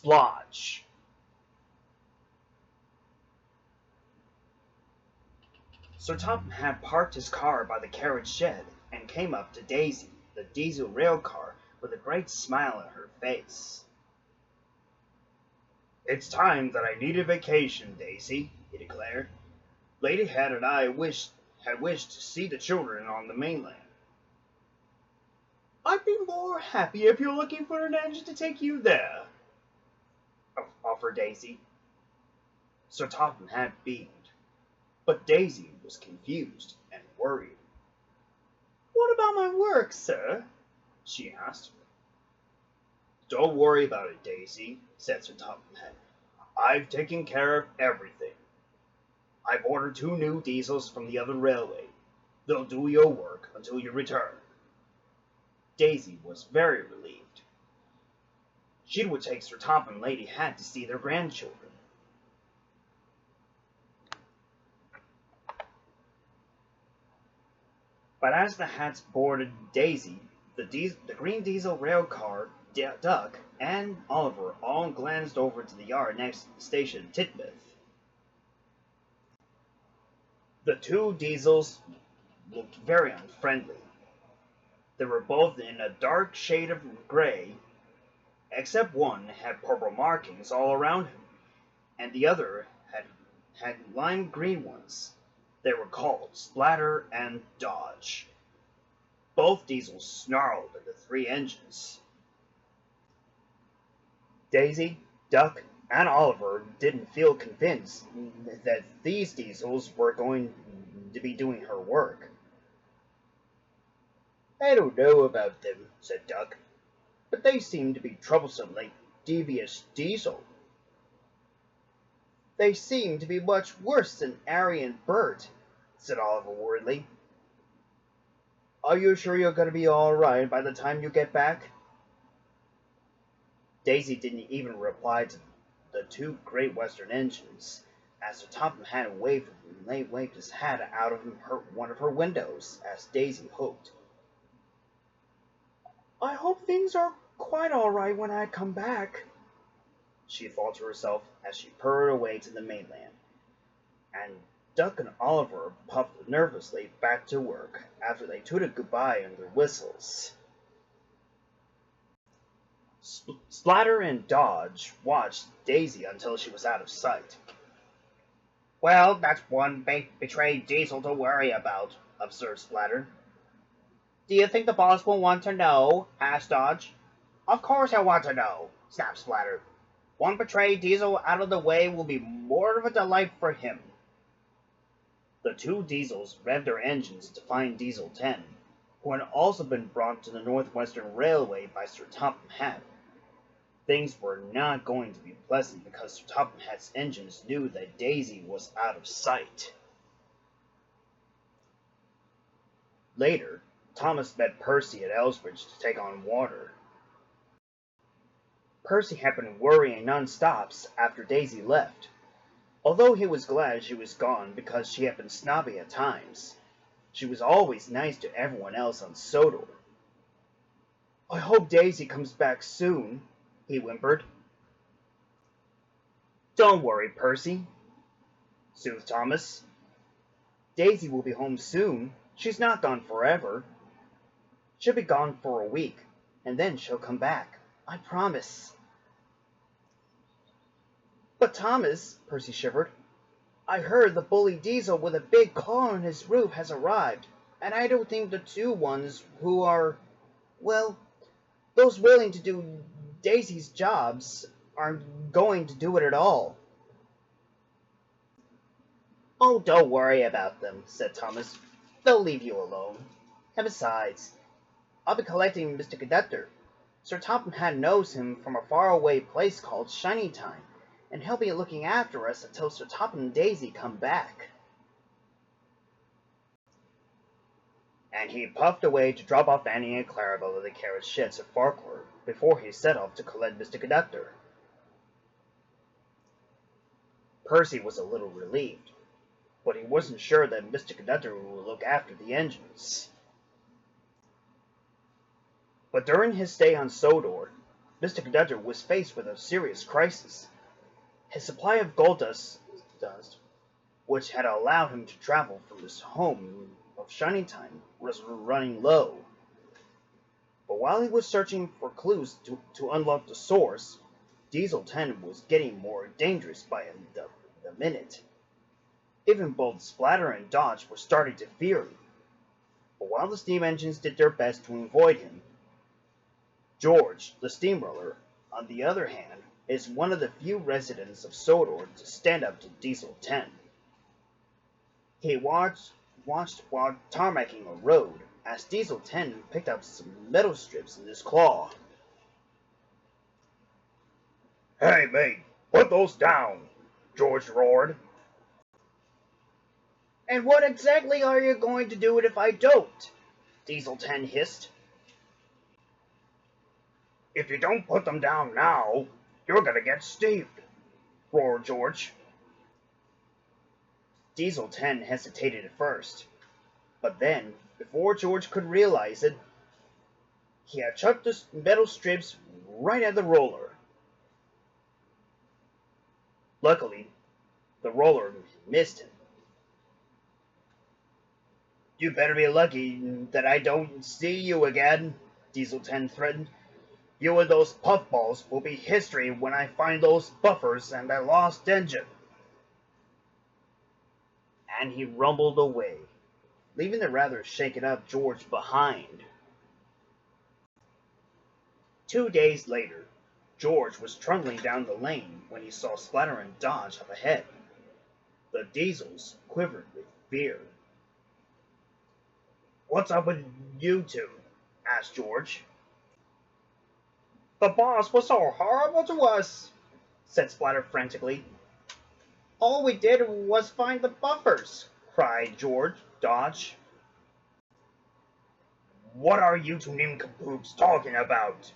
Splodge. Sir Topham had parked his car by the carriage shed and came up to Daisy, the diesel rail car, with a great smile on her face. "It's time that I need a vacation, Daisy," he declared. "Lady Hatt and I had wished to see the children on the mainland." "I'd be more happy if you're looking for an engine to take you there," offered Daisy. Sir Topham had beamed, but Daisy was confused and worried. "What about my work, sir?" she asked. "Don't worry about it, Daisy," said Sir Topham Hatt. "I've taken care of everything. I've ordered 2 new diesels from the other railway. They'll do your work until you return." Daisy was very relieved. She would take Sir Topham and Lady Hatt to see their grandchildren. But as the Hatts boarded Daisy, the green diesel rail car, Duck, and Oliver all glanced over to the yard next to the station at Titmouth. The 2 diesels looked very unfriendly. They were both in a dark shade of gray, except one had purple markings all around him, and the other had lime green ones. They were called Splatter and Dodge. Both diesels snarled at the 3 engines. Daisy, Duck, and Oliver didn't feel convinced that these diesels were going to be doing her work. "I don't know about them," said Duck, "but they seem to be troublesome like devious Diesel." "They seem to be much worse than Ari and Bert," said Oliver worriedly. "Are you sure you're going to be all right by the time you get back?" Daisy didn't even reply to the 2 Great Western engines, as Sir Topham Hatt waved his hat out of one of her windows, as Daisy hoped. "I hope things are quite all right when I come back," she thought to herself as she purred away to the mainland. And Duck and Oliver puffed nervously back to work after they tooted goodbye on their whistles. Splatter and Dodge watched Daisy until she was out of sight. "Well, that's one betrayed diesel to worry about," observed Splatter. "Do you think the boss will want to know?" asked Dodge. "Of course he'll want to know," snapped Splatter. "One betrayed diesel out of the way will be more of a delight for him." The 2 diesels revved their engines to find Diesel 10, who had also been brought to the Northwestern Railway by Sir Topham Hatt. Things were not going to be pleasant because Sir Topham Hatt's engines knew that Daisy was out of sight. Later, Thomas met Percy at Elsbridge to take on water. Percy had been worrying non-stops after Daisy left, although he was glad she was gone because she had been snobby at times. She was always nice to everyone else on Sodor. "I hope Daisy comes back soon," he whimpered. "Don't worry, Percy," soothed Thomas. "Daisy will be home soon. She's not gone forever. She'll be gone for a week, and then she'll come back. I promise." "But Thomas," Percy shivered, "I heard the bully diesel with a big car on his roof has arrived, and I don't think the 2 ones who are, well, those willing to do Daisy's jobs are going to do it at all." "Oh, don't worry about them," said Thomas. "They'll leave you alone. And besides, I'll be collecting Mr. Conductor. Sir Topham Hatt knows him from a faraway place called Shiny Time, and he'll be looking after us until Sir Topham and Daisy come back." And he puffed away to drop off Annie and Clarabelle at the carriage sheds at Farquhar before he set off to collect Mr. Conductor. Percy was a little relieved, but he wasn't sure that Mr. Conductor would look after the engines. But during his stay on Sodor, Mr. Conductor was faced with a serious crisis. His supply of dust, which had allowed him to travel from his home of Shining Time, was running low. But while he was searching for clues to unlock the source, Diesel 10 was getting more dangerous by the minute. Even both Splatter and Dodge were starting to fear him. But while the steam engines did their best to avoid him, George, the steamroller, on the other hand, is one of the few residents of Sodor to stand up to Diesel 10. He watched while tarmacking a road as Diesel 10 picked up some metal strips in his claw. "Hey, mate, put those down," George roared. "And what exactly are you going to do if I don't?" Diesel 10 hissed. "If you don't put them down now, you're gonna get steamed," roared George. Diesel 10 hesitated at first, but then, before George could realize it, he had chucked the metal strips right at the roller. Luckily, the roller missed him. "You better be lucky that I don't see you again," Diesel 10 threatened. "You and those puffballs will be history when I find those buffers and that lost engine." And he rumbled away, leaving the rather shaken up George behind. 2 days later, George was trundling down the lane when he saw Splatter and Dodge up ahead. The Diesels quivered with fear. "What's up with you two?" asked George. "The boss was so horrible to us," said Splatter frantically. "All we did was find the buffers," cried Dodge. "What are you two nincompoops talking about?"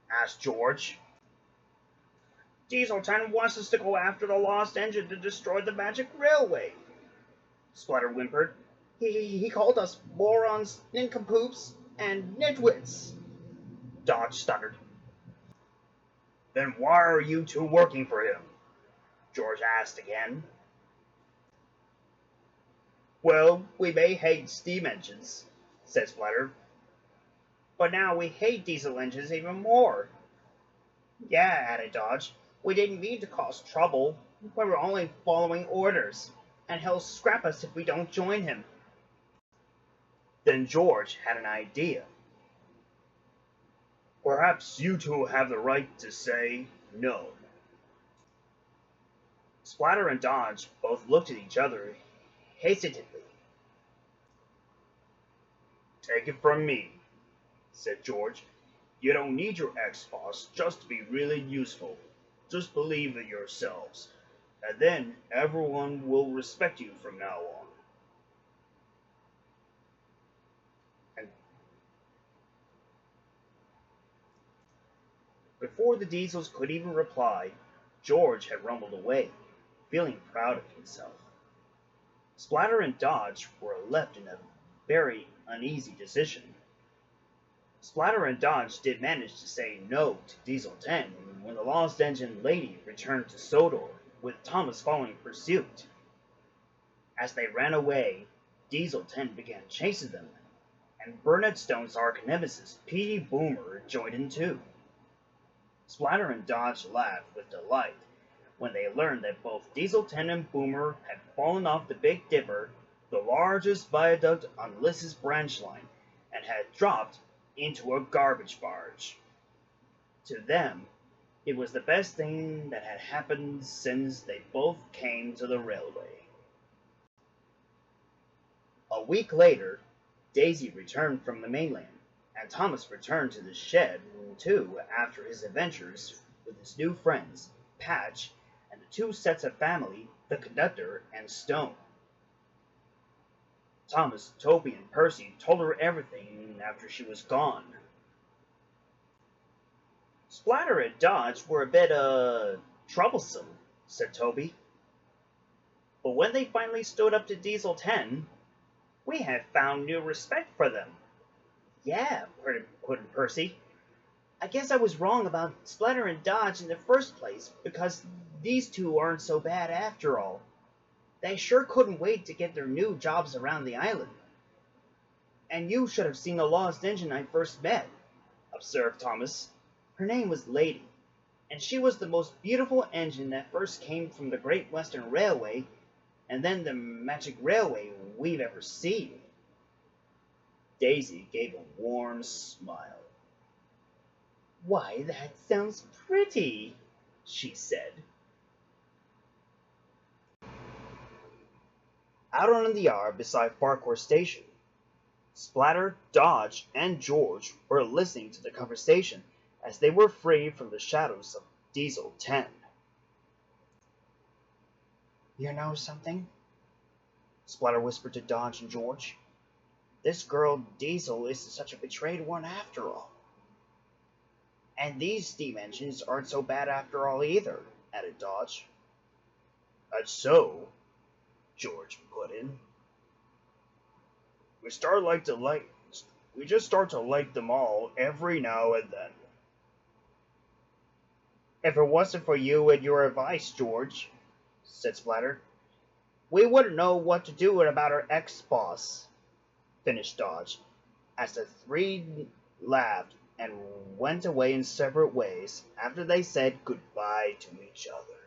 asked George. "Diesel 10 wants us to go after the lost engine to destroy the magic railway," Splatter whimpered. He called us morons, nincompoops, and nitwits," Dodge stuttered. "Then why are you two working for him?" George asked again. "Well, we may hate steam engines," said Splatter, "but now we hate diesel engines even more." "Yeah," added Dodge, "we didn't mean to cause trouble. We were only following orders, and he'll scrap us if we don't join him." Then George had an idea. "Perhaps you two have the right to say no." Splatter and Dodge both looked at each other hesitantly. "Take it from me," said George. "You don't need your ex-boss just to be really useful. Just believe in yourselves, and then everyone will respect you from now on." And before the Diesels could even reply, George had rumbled away, feeling proud of himself. Splatter and Dodge were left in a very uneasy position. Splatter and Dodge did manage to say no to Diesel 10 when the lost engine lady returned to Sodor, with Thomas following pursuit. As they ran away, Diesel 10 began chasing them, and Burnett Stone's arch nemesis, Petey Boomer, joined in too. Splatter and Dodge laughed with delight when they learned that both Diesel 10 and Boomer had fallen off the Big Dipper, the largest viaduct on Liss's branch line, and had dropped into a garbage barge. To them, it was the best thing that had happened since they both came to the railway. A week later, Daisy returned from the mainland, and Thomas returned to the shed, too, after his adventures with his new friends, Patch, and the two sets of family, the Conductor and Stone. Thomas, Toby, and Percy told her everything after she was gone. "Splatter and Dodge were a bit, troublesome," said Toby. "But when they finally stood up to Diesel 10, we have found new respect for them." "Yeah," put in Percy. I guess I was wrong about Splatter and Dodge in the first place, because these two aren't so bad after all. They sure couldn't wait to get their new jobs around the island. And you should have seen the lost engine I first met, observed Thomas. Her name was Lady, and she was the most beautiful engine that first came from the Great Western Railway, and then the magic railway we've ever seen. Daisy gave a warm smile. Why, that sounds pretty, she said. Out on the yard beside Farquhar Station, Splatter, Dodge, and George were listening to the conversation as they were free from the shadows of Diesel 10. You know something? Splatter whispered to Dodge and George. This girl Diesel isn't such a betrayed one after all. And these steam engines aren't so bad after all either, added Dodge. That's so, George put in. We just start to like them all every now and then. If it wasn't for you and your advice, George, said Splatter, we wouldn't know what to do about our ex-boss, finished Dodge, as the three laughed and went away in separate ways after they said goodbye to each other.